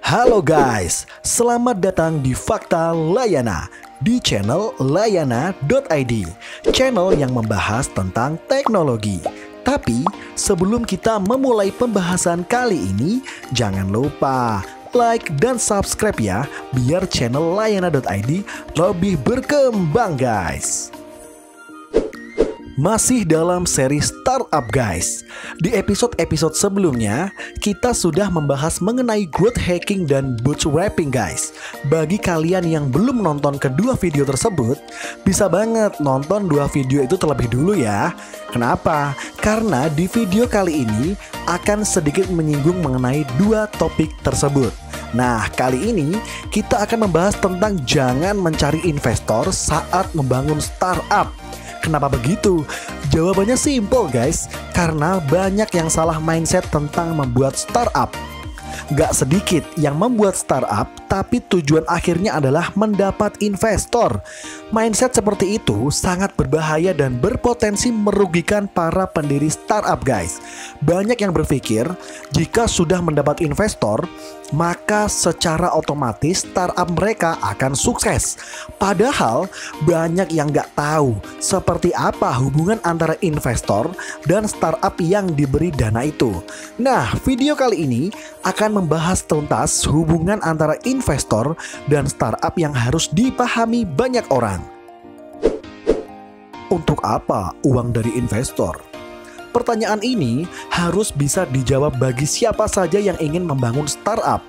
Halo guys, selamat datang di Fakta Layana di channel layana.id, channel yang membahas tentang teknologi. Tapi sebelum kita memulai pembahasan kali ini, jangan lupa like dan subscribe ya, biar channel layana.id lebih berkembang guys. Masih dalam seri startup guys. Di episode-episode sebelumnya, kita sudah membahas mengenai growth hacking dan bootstrapping guys. Bagi kalian yang belum nonton kedua video tersebut, bisa banget nonton dua video itu terlebih dulu ya. Kenapa? Karena di video kali ini akan sedikit menyinggung mengenai dua topik tersebut. Nah, kali ini kita akan membahas tentang jangan mencari investor saat membangun startup. Kenapa begitu? Jawabannya simple guys, karena banyak yang salah mindset tentang membuat startup. Gak sedikit yang membuat startup, tapi tujuan akhirnya adalah mendapat investor. Mindset seperti itu sangat berbahaya dan berpotensi merugikan para pendiri startup guys. Banyak yang berpikir, jika sudah mendapat investor, maka secara otomatis startup mereka akan sukses. Padahal banyak yang gak tahu seperti apa hubungan antara investor dan startup yang diberi dana itu. Nah, video kali ini akan membahas tuntas hubungan antara investor dan startup yang harus dipahami banyak orang. Untuk apa uang dari investor? Pertanyaan ini harus bisa dijawab bagi siapa saja yang ingin membangun startup.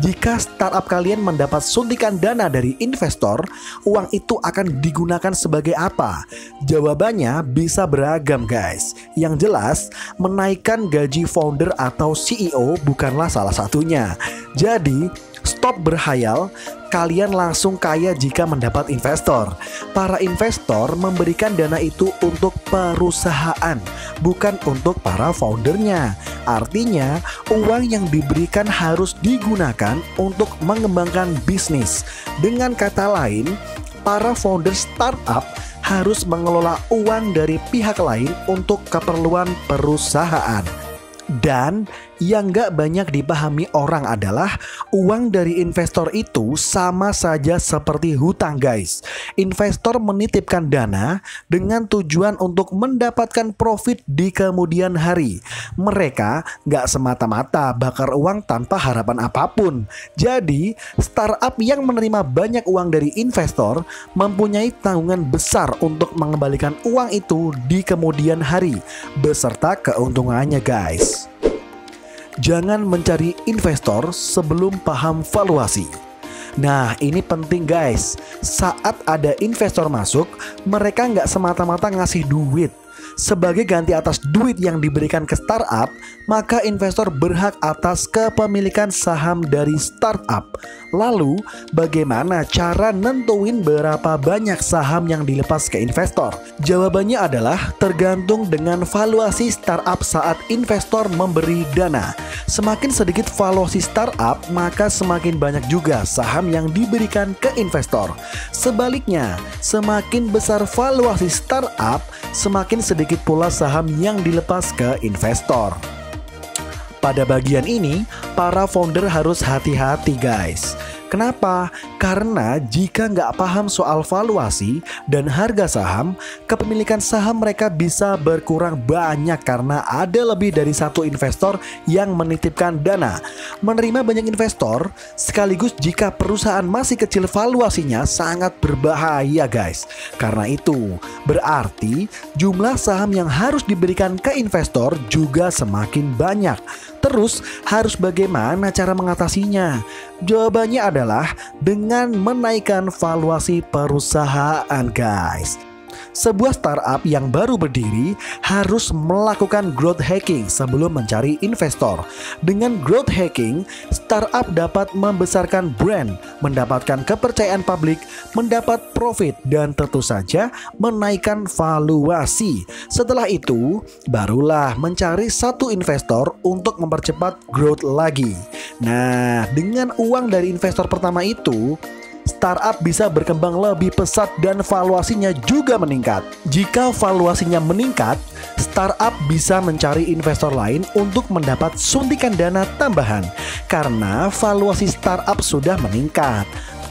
Jika startup kalian mendapat suntikan dana dari investor, uang itu akan digunakan sebagai apa? Jawabannya bisa beragam guys. Yang jelas, menaikkan gaji founder atau CEO bukanlah salah satunya. Jadi, stop berhayal, kalian langsung kaya jika mendapat investor. Para investor memberikan dana itu untuk perusahaan, bukan untuk para foundernya. Artinya, uang yang diberikan harus digunakan untuk mengembangkan bisnis. Dengan kata lain, para founder startup harus mengelola uang dari pihak lain untuk keperluan perusahaan. Dan yang gak banyak dipahami orang adalah uang dari investor itu sama saja seperti hutang guys. Investor menitipkan dana dengan tujuan untuk mendapatkan profit di kemudian hari. Mereka gak semata-mata bakar uang tanpa harapan apapun. Jadi startup yang menerima banyak uang dari investor mempunyai tanggungan besar untuk mengembalikan uang itu di kemudian hari beserta keuntungannya guys. Jangan mencari investor sebelum paham valuasi. Nah, ini penting guys. Saat ada investor masuk, mereka nggak semata-mata ngasih duit. Sebagai ganti atas duit yang diberikan ke startup, maka investor berhak atas kepemilikan saham dari startup. Lalu, bagaimana cara nentuin berapa banyak saham yang dilepas ke investor? Jawabannya adalah tergantung dengan valuasi startup saat investor memberi dana. Semakin sedikit valuasi startup, maka semakin banyak juga saham yang diberikan ke investor. Sebaliknya, semakin besar valuasi startup, semakin sedikit pula saham yang dilepas ke investor. Pada bagian ini, para founder harus hati-hati guys. Kenapa? Karena jika nggak paham soal valuasi dan harga saham, kepemilikan saham mereka bisa berkurang banyak karena ada lebih dari satu investor yang menitipkan dana. Menerima banyak investor, sekaligus jika perusahaan masih kecil valuasinya sangat berbahaya guys. Karena itu, berarti jumlah saham yang harus diberikan ke investor juga semakin banyak. Terus, harus bagaimana cara mengatasinya? Jawabannya adalah dengan menaikkan valuasi perusahaan guys. Sebuah startup yang baru berdiri harus melakukan growth hacking sebelum mencari investor. Dengan growth hacking, startup dapat membesarkan brand, mendapatkan kepercayaan publik, mendapat profit, dan tentu saja menaikkan valuasi. Setelah itu, barulah mencari satu investor untuk mempercepat growth lagi. Nah, dengan uang dari investor pertama itu, startup bisa berkembang lebih pesat dan valuasinya juga meningkat. Jika valuasinya meningkat, startup bisa mencari investor lain untuk mendapat suntikan dana tambahan karena valuasi startup sudah meningkat.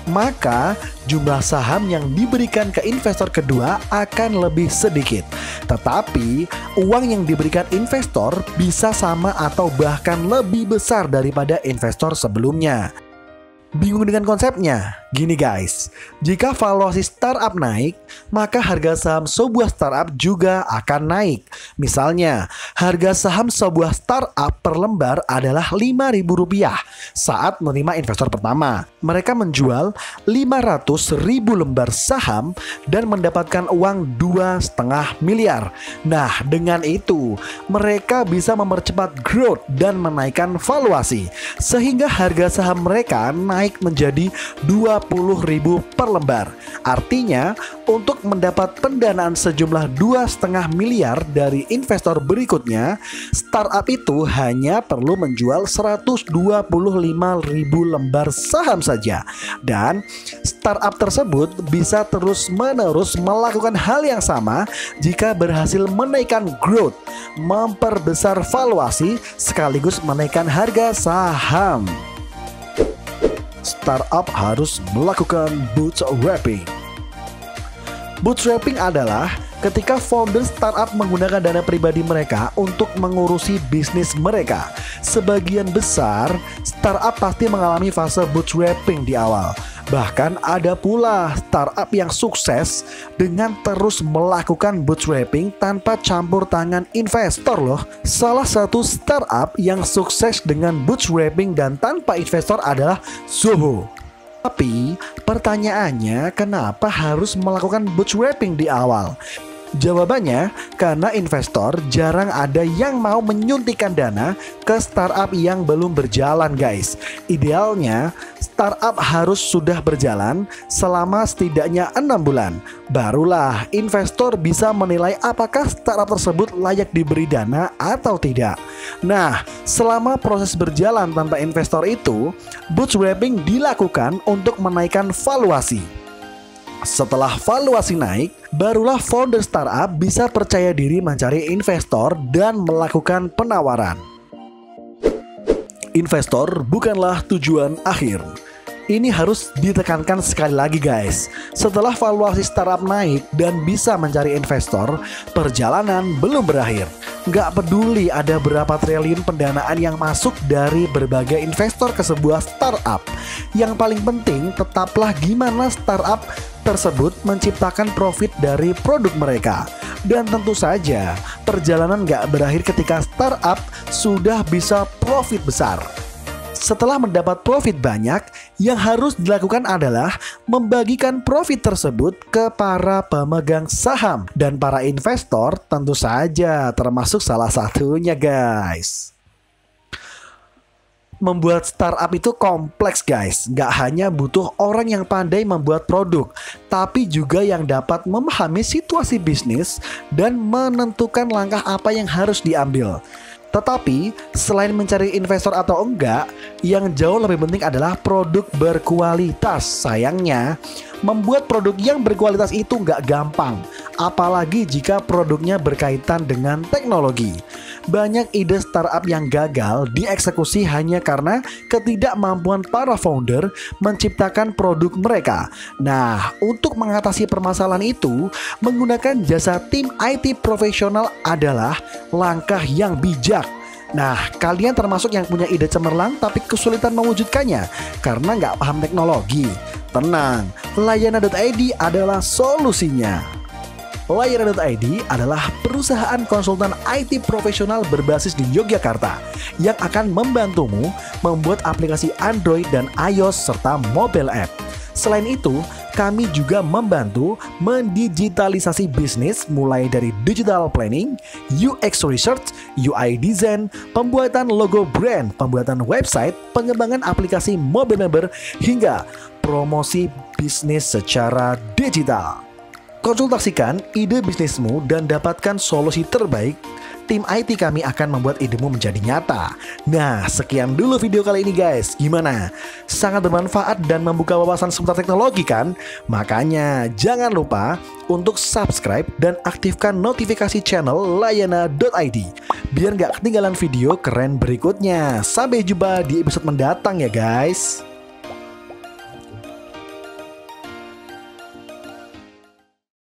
Maka jumlah saham yang diberikan ke investor kedua akan lebih sedikit. Tetapi uang yang diberikan investor bisa sama atau bahkan lebih besar daripada investor sebelumnya. Bingung dengan konsepnya? Gini guys, jika valuasi startup naik, maka harga saham sebuah startup juga akan naik. Misalnya, harga saham sebuah startup per lembar adalah Rp5.000 saat menerima investor pertama. Mereka menjual 500.000 lembar saham dan mendapatkan uang 2,5 miliar. Nah, dengan itu, mereka bisa mempercepat growth dan menaikkan valuasi, sehingga harga saham mereka naik menjadi 20.000 per lembar. Artinya, untuk mendapat pendanaan sejumlah 2,5 miliar dari investor berikutnya, startup itu hanya perlu menjual 125.000 lembar saham saja. Dan startup tersebut bisa terus-menerus melakukan hal yang sama jika berhasil menaikkan growth, memperbesar valuasi, sekaligus menaikkan harga saham. Startup harus melakukan bootstrapping. Bootstrapping adalah ketika founder startup menggunakan dana pribadi mereka untuk mengurusi bisnis mereka. Sebagian besar startup pasti mengalami fase bootstrapping di awal. Bahkan ada pula startup yang sukses dengan terus melakukan bootstrapping tanpa campur tangan investor loh. Salah satu startup yang sukses dengan bootstrapping dan tanpa investor adalah Zoho. Tapi pertanyaannya, kenapa harus melakukan bootstrapping di awal? Jawabannya, karena investor jarang ada yang mau menyuntikkan dana ke startup yang belum berjalan guys. Idealnya, startup harus sudah berjalan selama setidaknya 6 bulan. Barulah investor bisa menilai apakah startup tersebut layak diberi dana atau tidak. Nah, selama proses berjalan tanpa investor itu, bootstrapping dilakukan untuk menaikkan valuasi. Setelah valuasi naik, barulah founder startup bisa percaya diri mencari investor dan melakukan penawaran. Investor bukanlah tujuan akhir. Ini harus ditekankan sekali lagi guys. Setelah valuasi startup naik dan bisa mencari investor, perjalanan belum berakhir. Nggak peduli ada berapa triliun pendanaan yang masuk dari berbagai investor ke sebuah startup. Yang paling penting tetaplah gimana startup tersebut menciptakan profit dari produk mereka. Dan tentu saja perjalanan nggak berakhir ketika startup sudah bisa profit besar. Setelah mendapat profit banyak, yang harus dilakukan adalah membagikan profit tersebut ke para pemegang saham dan para investor, tentu saja termasuk salah satunya guys. Membuat startup itu kompleks guys. Gak hanya butuh orang yang pandai membuat produk, tapi juga yang dapat memahami situasi bisnis dan menentukan langkah apa yang harus diambil. Tetapi selain mencari investor atau enggak, yang jauh lebih penting adalah produk berkualitas. Sayangnya, membuat produk yang berkualitas itu enggak gampang, apalagi jika produknya berkaitan dengan teknologi. Banyak ide startup yang gagal dieksekusi hanya karena ketidakmampuan para founder menciptakan produk mereka. Nah, untuk mengatasi permasalahan itu, menggunakan jasa tim IT profesional adalah langkah yang bijak. Nah, kalian termasuk yang punya ide cemerlang tapi kesulitan mewujudkannya karena nggak paham teknologi. Tenang, Layanan.id adalah solusinya. Layanan.id adalah perusahaan konsultan IT profesional berbasis di Yogyakarta yang akan membantumu membuat aplikasi Android dan iOS serta mobile app. Selain itu, kami juga membantu mendigitalisasi bisnis mulai dari digital planning, UX research, UI design, pembuatan logo brand, pembuatan website, pengembangan aplikasi mobile member, hingga promosi bisnis secara digital. Konsultasikan ide bisnismu dan dapatkan solusi terbaik. Tim IT kami akan membuat idemu menjadi nyata. Nah, sekian dulu video kali ini guys. Gimana? Sangat bermanfaat dan membuka wawasan seputar teknologi kan? Makanya jangan lupa untuk subscribe dan aktifkan notifikasi channel Layana.id biar nggak ketinggalan video keren berikutnya. Sampai jumpa di episode mendatang ya guys.